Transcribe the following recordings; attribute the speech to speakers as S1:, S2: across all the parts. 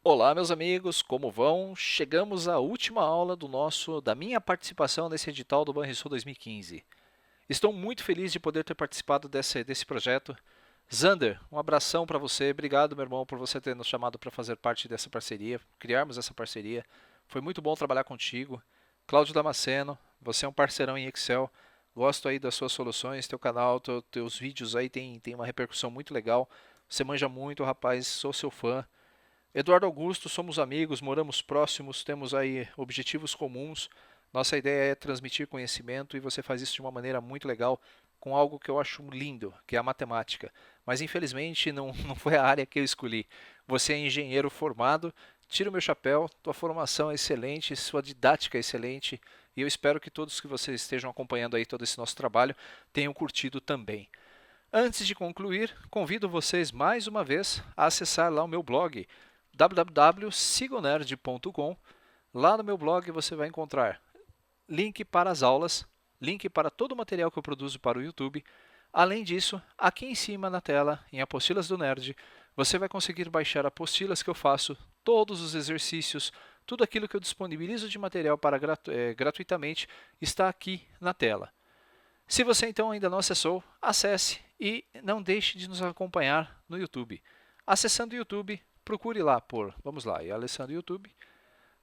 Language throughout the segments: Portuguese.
S1: Olá, meus amigos, como vão? Chegamos à última aula da minha participação nesse edital do Banrisul 2015. Estou muito feliz de poder ter participado desse projeto. Zander, um abração para você. Obrigado, meu irmão, por você ter nos chamado para fazer parte dessa parceria, criarmos essa parceria. Foi muito bom trabalhar contigo. Cláudio Damasceno, você é um parceirão em Excel. Gosto aí das suas soluções, teu canal, teus vídeos aí tem uma repercussão muito legal. Você manja muito, rapaz, sou seu fã. Eduardo Augusto, somos amigos, moramos próximos, temos aí objetivos comuns. Nossa ideia é transmitir conhecimento e você faz isso de uma maneira muito legal, com algo que eu acho lindo, que é a matemática. Mas infelizmente não foi a área que eu escolhi. Você é engenheiro formado, tiro meu chapéu, tua formação é excelente, sua didática é excelente e eu espero que todos que vocês estejam acompanhando aí todo esse nosso trabalho tenham curtido também. Antes de concluir, convido vocês mais uma vez a acessar lá o meu blog www.sigonerd.com. Lá no meu blog você vai encontrar link para as aulas, link para todo o material que eu produzo para o YouTube. Além disso, aqui em cima na tela, em Apostilas do Nerd, você vai conseguir baixar apostilas que eu faço, todos os exercícios, tudo aquilo que eu disponibilizo de material gratuitamente está aqui na tela. Se você então ainda não acessou, acesse e não deixe de nos acompanhar no YouTube. Acessando o YouTube, procure lá por, vamos lá, é Alessandro YouTube.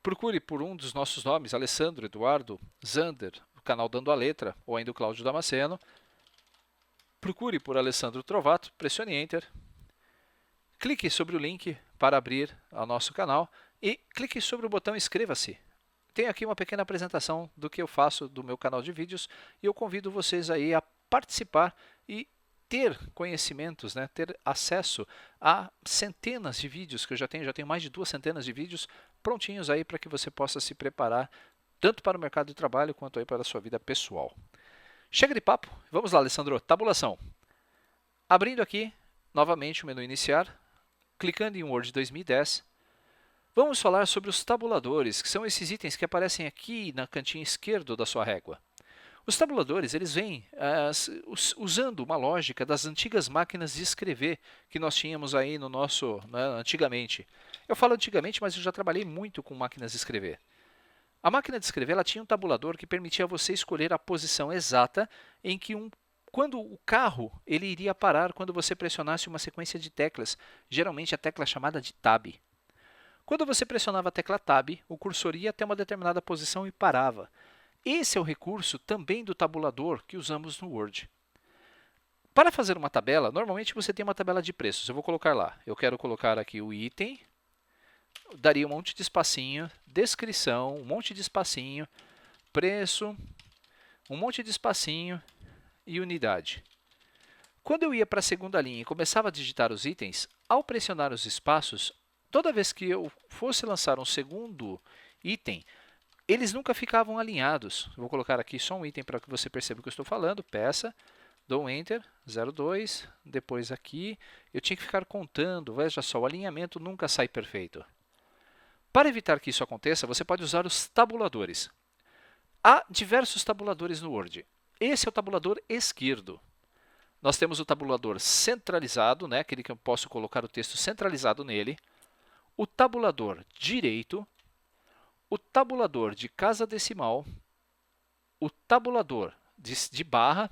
S1: Procure por um dos nossos nomes, Alessandro, Eduardo, Zander, o canal Dando a Letra, ou ainda o Cláudio Damasceno. Procure por Alessandro Trovato, pressione Enter. Clique sobre o link para abrir o nosso canal e clique sobre o botão inscreva-se. Tem aqui uma pequena apresentação do que eu faço do meu canal de vídeos e eu convido vocês aí a participar e ter conhecimentos, né, ter acesso a centenas de vídeos que eu já tenho mais de 200 de vídeos prontinhos aí para que você possa se preparar tanto para o mercado de trabalho quanto aí para a sua vida pessoal. Chega de papo, vamos lá, Alessandro, tabulação. Abrindo aqui novamente o menu iniciar, clicando em Word 2010, vamos falar sobre os tabuladores, que são esses itens que aparecem aqui na cantinho esquerdo da sua régua. Os tabuladores eles vêm usando uma lógica das antigas máquinas de escrever que nós tínhamos aí no nosso, né, antigamente. Eu falo antigamente, mas eu já trabalhei muito com máquinas de escrever. A máquina de escrever ela tinha um tabulador que permitia você escolher a posição exata em que quando o carro ele iria parar quando você pressionasse uma sequência de teclas, geralmente a tecla chamada de Tab. Quando você pressionava a tecla Tab, o cursor ia até uma determinada posição e parava. Esse é o recurso também do tabulador que usamos no Word. Para fazer uma tabela, normalmente você tem uma tabela de preços. Eu vou colocar lá. Eu quero colocar aqui o item, daria um monte de espacinho, descrição, um monte de espacinho, preço, um monte de espacinho e unidade. Quando eu ia para a segunda linha e começava a digitar os itens, ao pressionar os espaços, toda vez que eu fosse lançar um segundo item, eles nunca ficavam alinhados. Vou colocar aqui só um item para que você perceba o que eu estou falando. Peça, dou um Enter, 02, depois aqui. Eu tinha que ficar contando, veja só, o alinhamento nunca sai perfeito. Para evitar que isso aconteça, você pode usar os tabuladores. Há diversos tabuladores no Word. Esse é o tabulador esquerdo. Nós temos o tabulador centralizado, né, aquele que eu posso colocar o texto centralizado nele. O tabulador direito, o tabulador de casa decimal, o tabulador de barra,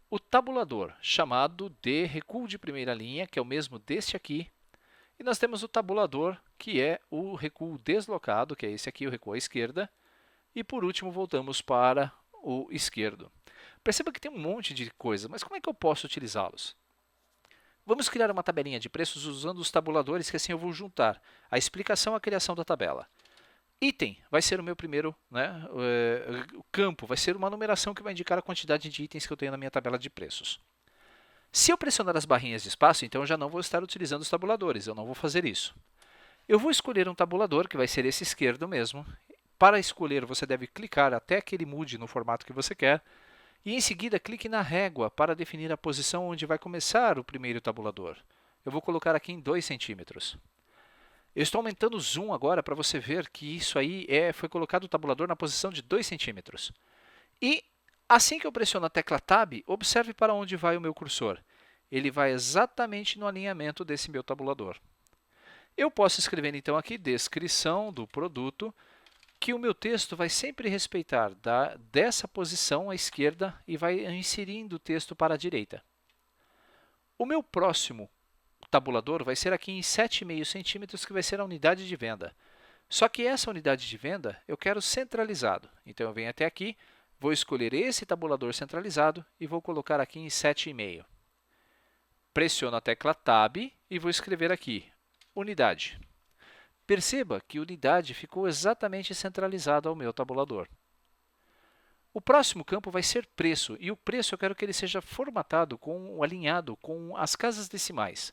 S1: o tabulador chamado de recuo de primeira linha, que é o mesmo deste aqui, e nós temos o tabulador, que é o recuo deslocado, que é esse aqui, o recuo à esquerda, e por último voltamos para o esquerdo. Perceba que tem um monte de coisa, mas como é que eu posso utilizá-los? Vamos criar uma tabelinha de preços usando os tabuladores, que assim eu vou juntar a explicação à criação da tabela. Item vai ser o meu primeiro, né, o campo, vai ser uma numeração que vai indicar a quantidade de itens que eu tenho na minha tabela de preços. Se eu pressionar as barrinhas de espaço, então eu já não vou estar utilizando os tabuladores, eu não vou fazer isso. Eu vou escolher um tabulador, que vai ser esse esquerdo mesmo. Para escolher, você deve clicar até que ele mude no formato que você quer. E em seguida, clique na régua para definir a posição onde vai começar o primeiro tabulador. Eu vou colocar aqui em 2 centímetros. Eu estou aumentando o zoom agora para você ver que isso aí foi colocado o tabulador na posição de 2 centímetros. E assim que eu pressiono a tecla Tab, observe para onde vai o meu cursor. Ele vai exatamente no alinhamento desse meu tabulador. Eu posso escrever então aqui descrição do produto, que o meu texto vai sempre respeitar dessa posição à esquerda e vai inserindo o texto para a direita. O meu próximo tabulador vai ser aqui em 7,5 centímetros, que vai ser a unidade de venda. Só que essa unidade de venda eu quero centralizado. Então eu venho até aqui, vou escolher esse tabulador centralizado e vou colocar aqui em 7,5. Pressiono a tecla Tab e vou escrever aqui, unidade. Perceba que unidade ficou exatamente centralizado ao meu tabulador. O próximo campo vai ser preço, e o preço eu quero que ele seja formatado, alinhado com as casas decimais.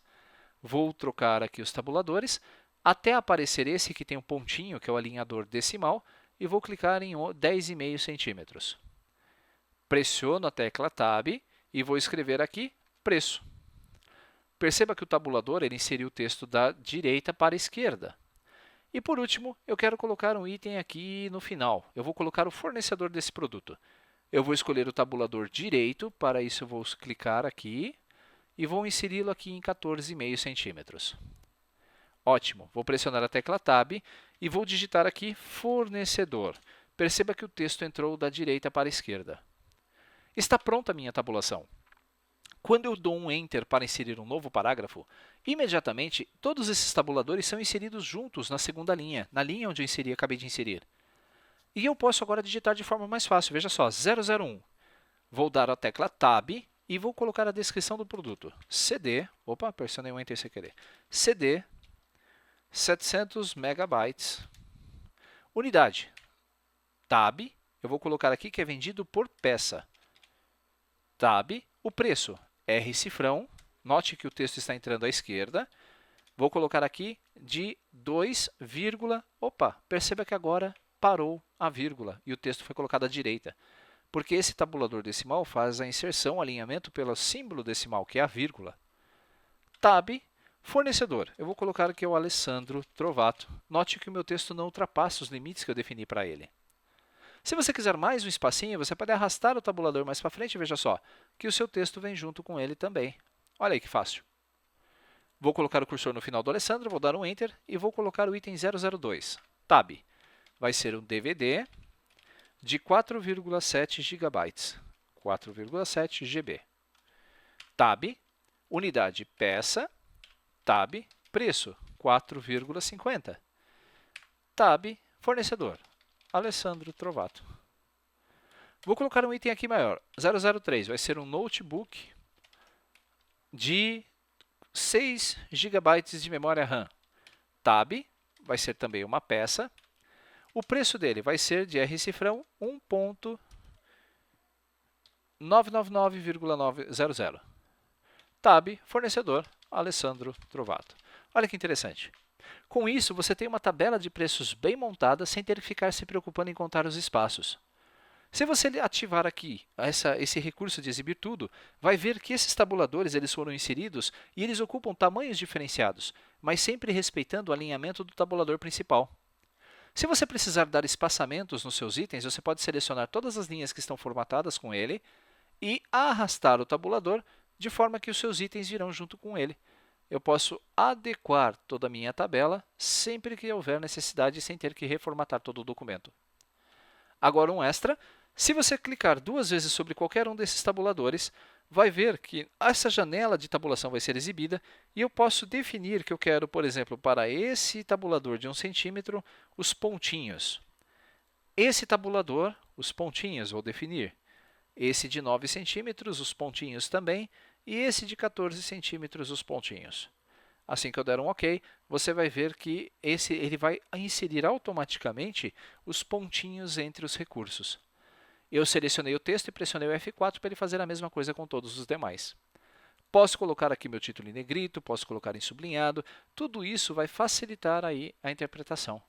S1: Vou trocar aqui os tabuladores, até aparecer esse que tem um pontinho, que é o alinhador decimal, e vou clicar em 10,5 centímetros. Pressiono a tecla Tab e vou escrever aqui preço. Perceba que o tabulador ele inseriu o texto da direita para a esquerda. E por último, eu quero colocar um item aqui no final. Eu vou colocar o fornecedor desse produto. Eu vou escolher o tabulador direito, para isso eu vou clicar aqui e vou inseri-lo aqui em 14,5 centímetros. Ótimo, vou pressionar a tecla Tab e vou digitar aqui fornecedor. Perceba que o texto entrou da direita para a esquerda. Está pronta a minha tabulação. Quando eu dou um Enter para inserir um novo parágrafo, imediatamente todos esses tabuladores são inseridos juntos na segunda linha, na linha onde eu acabei de inserir. E eu posso agora digitar de forma mais fácil. Veja só, 001. Vou dar a tecla Tab e vou colocar a descrição do produto. CD, pressionei um Enter sem querer. CD, 700 megabytes. Unidade, Tab, eu vou colocar aqui que é vendido por peça. Tab, o preço, R cifrão, note que o texto está entrando à esquerda. Vou colocar aqui de 2, perceba que agora parou a vírgula e o texto foi colocado à direita. Porque esse tabulador decimal faz a inserção, alinhamento pelo símbolo decimal, que é a vírgula. Tab, fornecedor, eu vou colocar aqui o Alessandro Trovato. Note que o meu texto não ultrapassa os limites que eu defini para ele. Se você quiser mais um espacinho, você pode arrastar o tabulador mais para frente e veja só, que o seu texto vem junto com ele também. Olha aí que fácil. Vou colocar o cursor no final do Alessandro, vou dar um Enter e vou colocar o item 002. Tab. Vai ser um DVD de 4,7 GB. 4,7 GB. Tab. Unidade peça. Tab. Preço. 4,50. Tab. Fornecedor. Alessandro Trovato. Vou colocar um item aqui maior, 003, vai ser um notebook de 6 GB de memória RAM. Tab, vai ser também uma peça. O preço dele vai ser de R cifrão 1.999,900. Tab, fornecedor, Alessandro Trovato. Olha que interessante. Com isso, você tem uma tabela de preços bem montada, sem ter que ficar se preocupando em contar os espaços. Se você ativar aqui esse recurso de exibir tudo, vai ver que esses tabuladores eles foram inseridos e eles ocupam tamanhos diferenciados, mas sempre respeitando o alinhamento do tabulador principal. Se você precisar dar espaçamentos nos seus itens, você pode selecionar todas as linhas que estão formatadas com ele e arrastar o tabulador de forma que os seus itens virão junto com ele. Eu posso adequar toda a minha tabela sempre que houver necessidade, sem ter que reformatar todo o documento. Agora um extra, se você clicar 2 vezes sobre qualquer um desses tabuladores, vai ver que essa janela de tabulação vai ser exibida e eu posso definir que eu quero, por exemplo, para esse tabulador de 1 centímetro, os pontinhos. Esse tabulador, os pontinhos, vou definir. Esse de 9 centímetros, os pontinhos também, e esse de 14 centímetros, os pontinhos. Assim que eu der um OK, você vai ver que ele vai inserir automaticamente os pontinhos entre os recursos. Eu selecionei o texto e pressionei o F4 para ele fazer a mesma coisa com todos os demais. Posso colocar aqui meu título em negrito, posso colocar em sublinhado, tudo isso vai facilitar aí a interpretação.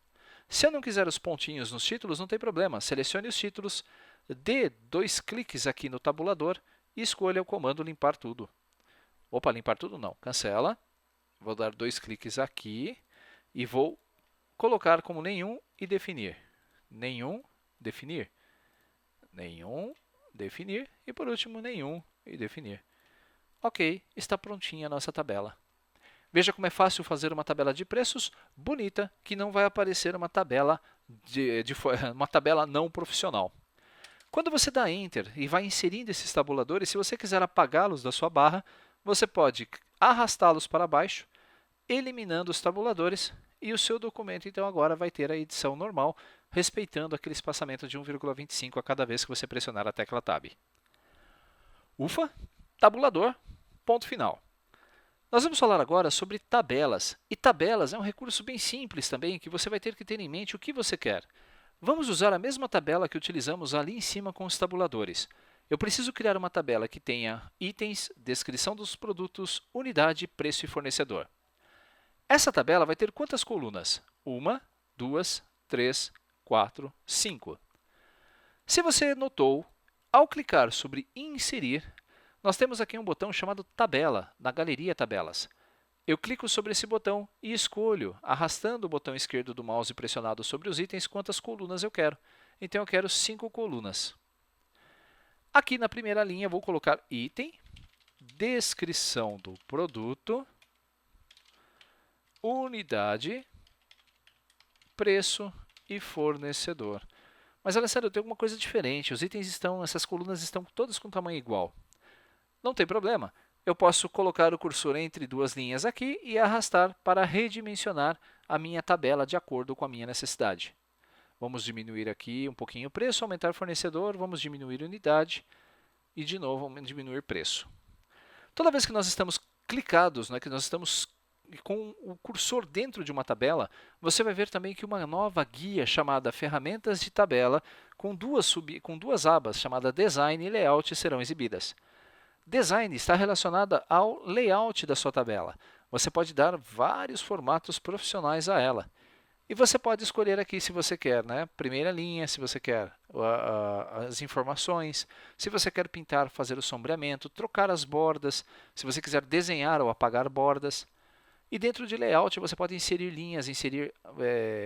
S1: Se eu não quiser os pontinhos nos títulos, não tem problema, selecione os títulos, dê 2 cliques aqui no tabulador e escolha o comando limpar tudo. Limpar tudo não, cancela. Vou dar 2 cliques aqui e vou colocar como nenhum e definir. Nenhum, definir. Nenhum, definir. E por último, nenhum e definir. Ok, está prontinha a nossa tabela. Veja como é fácil fazer uma tabela de preços bonita, que não vai aparecer uma tabela, uma tabela não profissional. Quando você dá Enter e vai inserindo esses tabuladores, se você quiser apagá-los da sua barra, você pode arrastá-los para baixo, eliminando os tabuladores, e o seu documento então agora vai ter a edição normal, respeitando aquele espaçamento de 1,25 a cada vez que você pressionar a tecla Tab. Ufa! Tabulador, ponto final. Nós vamos falar agora sobre tabelas. E tabelas é um recurso bem simples também, que você vai ter que ter em mente o que você quer. Vamos usar a mesma tabela que utilizamos ali em cima com os tabuladores. Eu preciso criar uma tabela que tenha itens, descrição dos produtos, unidade, preço e fornecedor. Essa tabela vai ter quantas colunas? 1, 2, 3, 4, 5. Se você notou, ao clicar sobre Inserir, nós temos aqui um botão chamado Tabela, na galeria Tabelas. Eu clico sobre esse botão e escolho, arrastando o botão esquerdo do mouse pressionado sobre os itens, quantas colunas eu quero. Então, eu quero 5 colunas. Aqui na primeira linha, vou colocar item, descrição do produto, unidade, preço e fornecedor. Mas, Alessandro, eu tenho alguma coisa diferente. Os itens essas colunas estão todas com tamanho igual. Não tem problema. Eu posso colocar o cursor entre duas linhas aqui e arrastar para redimensionar a minha tabela de acordo com a minha necessidade. Vamos diminuir aqui um pouquinho o preço, aumentar fornecedor, vamos diminuir unidade e, de novo, vamos diminuir preço. Toda vez que nós estamos clicados, que nós estamos com o cursor dentro de uma tabela, você vai ver também que uma nova guia chamada Ferramentas de Tabela, com duas abas, chamada Design e Layout, serão exibidas. Design está relacionada ao layout da sua tabela. Você pode dar vários formatos profissionais a ela. E você pode escolher aqui se você quer, primeira linha, se você quer as informações, se você quer pintar, fazer o sombreamento, trocar as bordas, se você quiser desenhar ou apagar bordas. E dentro de layout você pode inserir linhas,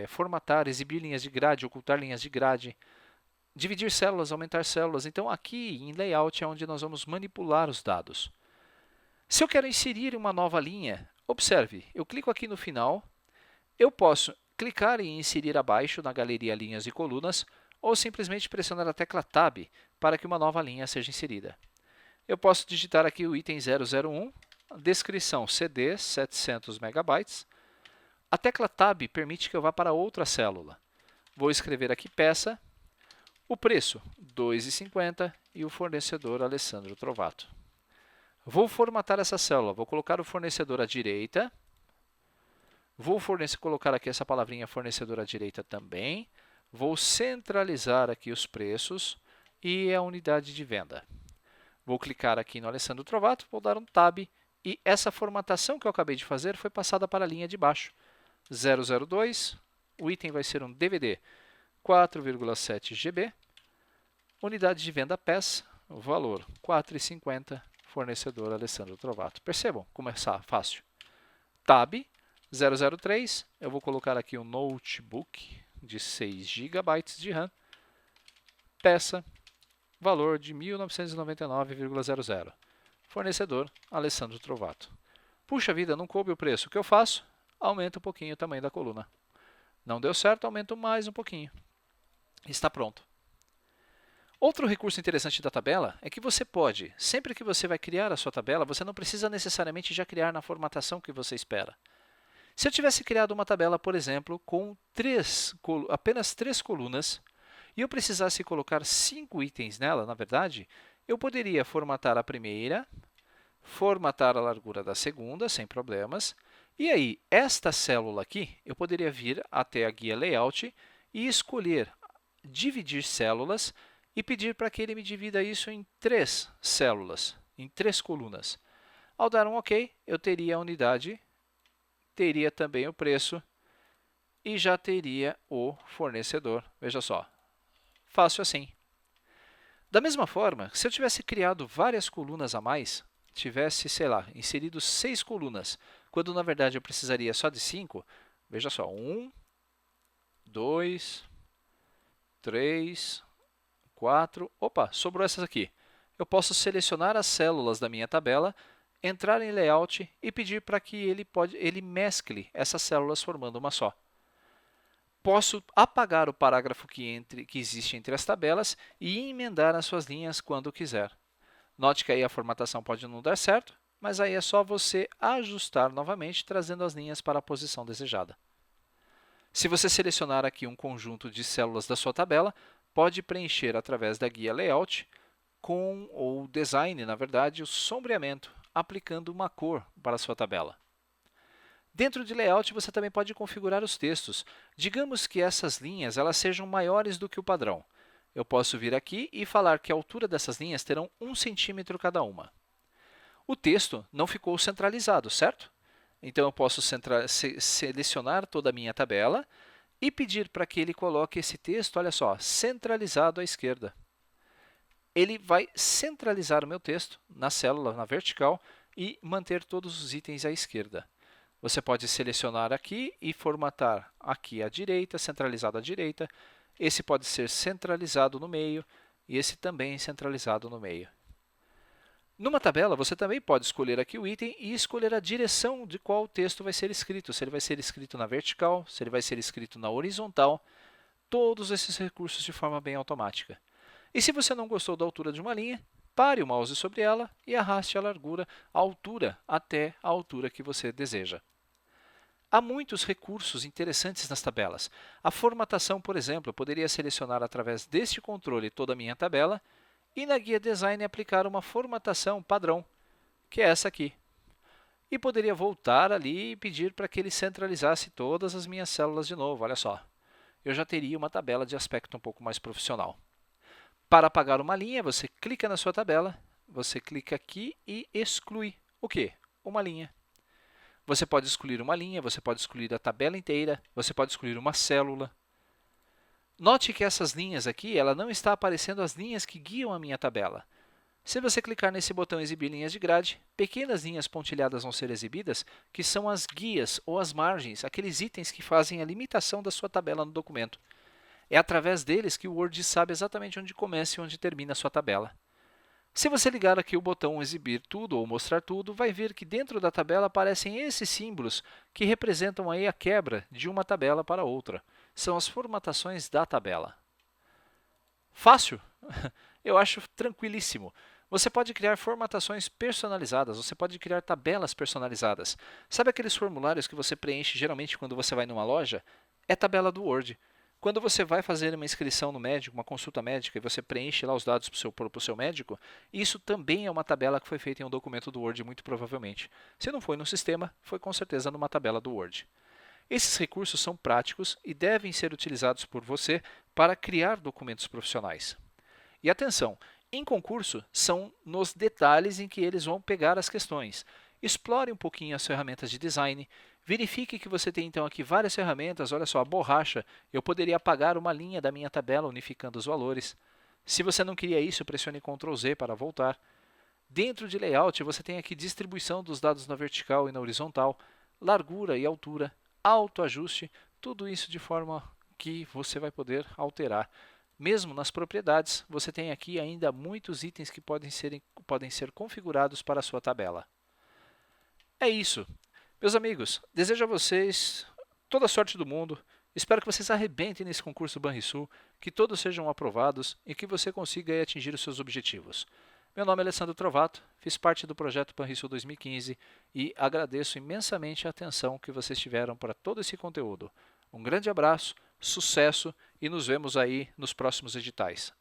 S1: formatar, exibir linhas de grade, ocultar linhas de grade, dividir células, aumentar células. Então, aqui em Layout é onde nós vamos manipular os dados. Se eu quero inserir uma nova linha, observe, eu clico aqui no final, eu posso clicar em inserir abaixo na galeria linhas e colunas, ou simplesmente pressionar a tecla Tab para que uma nova linha seja inserida. Eu posso digitar aqui o item 001, descrição CD 700 MB. A tecla Tab permite que eu vá para outra célula. Vou escrever aqui peça. O preço, R$ 2,50 e o fornecedor, Alessandro Trovato. Vou formatar essa célula, vou colocar o fornecedor à direita. Vou colocar aqui essa palavrinha fornecedor à direita também. Vou centralizar aqui os preços e a unidade de venda. Vou clicar aqui no Alessandro Trovato, vou dar um Tab e essa formatação que eu acabei de fazer foi passada para a linha de baixo. 002, o item vai ser um DVD. 4,7 GB, unidade de venda peça, o valor R$ 4,50, fornecedor Alessandro Trovato. Percebam como é fácil. Tab 003, eu vou colocar aqui um notebook de 6 GB de RAM, peça, valor de 1.999,00, fornecedor Alessandro Trovato. Puxa vida, não coube o preço, o que eu faço? Aumento um pouquinho o tamanho da coluna. Não deu certo, aumento mais um pouquinho. Está pronto. Outro recurso interessante da tabela é que você pode, sempre que você vai criar a sua tabela, você não precisa necessariamente já criar na formatação que você espera. Se eu tivesse criado uma tabela, por exemplo, com apenas 3 colunas, e eu precisasse colocar 5 itens nela, na verdade, eu poderia formatar a primeira, formatar a largura da segunda, sem problemas, e aí, esta célula aqui, eu poderia vir até a guia Layout e escolher dividir células e pedir para que ele me divida isso em 3 células, em 3 colunas. Ao dar um OK, eu teria a unidade, teria também o preço e já teria o fornecedor. Veja só, fácil assim. Da mesma forma, se eu tivesse criado várias colunas a mais, tivesse, sei lá, inserido 6 colunas, quando na verdade eu precisaria só de 5, veja só, 1, 2, 3, 4, opa, sobrou essas aqui. Eu posso selecionar as células da minha tabela entrar em Layout e pedir para que ele mescle essas células formando uma só. Posso apagar o parágrafo que existe entre as tabelas e emendar as suas linhas quando quiser. Note que aí a formatação pode não dar certo, mas aí é só você ajustar novamente, trazendo as linhas para a posição desejada. Se você selecionar aqui um conjunto de células da sua tabela, pode preencher através da guia Layout ou Design, na verdade, o sombreamento, aplicando uma cor para a sua tabela. Dentro de Layout, você também pode configurar os textos. Digamos que essas linhas sejam maiores do que o padrão. Eu posso vir aqui e falar que a altura dessas linhas terão 1 centímetro cada uma. O texto não ficou centralizado, certo? Então, eu posso selecionar toda a minha tabela e pedir para que ele coloque esse texto, olha só, centralizado à esquerda. Ele vai centralizar o meu texto na célula, na vertical, e manter todos os itens à esquerda. Você pode selecionar aqui e formatar aqui à direita, centralizado à direita. Esse pode ser centralizado no meio e esse também centralizado no meio. Numa tabela, você também pode escolher aqui o item e escolher a direção de qual o texto vai ser escrito. Se ele vai ser escrito na vertical, se ele vai ser escrito na horizontal, todos esses recursos de forma bem automática. E se você não gostou da altura de uma linha, pare o mouse sobre ela e arraste a largura, a altura, até a altura que você deseja. Há muitos recursos interessantes nas tabelas. A formatação, por exemplo, eu poderia selecionar através deste controle toda a minha tabela e na guia Design aplicar uma formatação padrão, que é essa aqui. E poderia voltar ali e pedir para que ele centralizasse todas as minhas células de novo, olha só. Eu já teria uma tabela de aspecto um pouco mais profissional. Para apagar uma linha, você clica na sua tabela, você clica aqui e exclui o quê? Uma linha. Você pode excluir uma linha, você pode excluir a tabela inteira, você pode excluir uma célula. Note que essas linhas aqui, ela não está aparecendo as linhas que guiam a minha tabela. Se você clicar nesse botão Exibir linhas de grade, pequenas linhas pontilhadas vão ser exibidas, que são as guias ou as margens, aqueles itens que fazem a limitação da sua tabela no documento. É através deles que o Word sabe exatamente onde começa e onde termina a sua tabela. Se você ligar aqui o botão Exibir tudo ou Mostrar tudo, vai ver que dentro da tabela aparecem esses símbolos que representam aí a quebra de uma tabela para outra. São as formatações da tabela. Fácil? Eu acho tranquilíssimo. Você pode criar formatações personalizadas, você pode criar tabelas personalizadas. Sabe aqueles formulários que você preenche geralmente quando você vai numa loja? É tabela do Word. Quando você vai fazer uma inscrição no médico, uma consulta médica, e você preenche lá os dados para o seu médico, isso também é uma tabela que foi feita em um documento do Word, muito provavelmente. Se não foi no sistema, foi com certeza numa tabela do Word. Esses recursos são práticos e devem ser utilizados por você para criar documentos profissionais. E atenção, em concurso, são nos detalhes em que eles vão pegar as questões. Explore um pouquinho as ferramentas de design. Verifique que você tem então aqui várias ferramentas. Olha só, a borracha. Eu poderia apagar uma linha da minha tabela unificando os valores. Se você não queria isso, pressione Ctrl Z para voltar. Dentro de Layout, você tem aqui distribuição dos dados na vertical e na horizontal, largura e altura, autoajuste, tudo isso de forma que você vai poder alterar. Mesmo nas propriedades, você tem aqui ainda muitos itens que podem ser configurados para a sua tabela. É isso. Meus amigos, desejo a vocês toda a sorte do mundo. Espero que vocês arrebentem nesse concurso Banrisul, que todos sejam aprovados e que você consiga atingir os seus objetivos. Meu nome é Alessandro Trovato, fiz parte do projeto Banrisul 2015 e agradeço imensamente a atenção que vocês tiveram para todo esse conteúdo. Um grande abraço, sucesso e nos vemos aí nos próximos editais.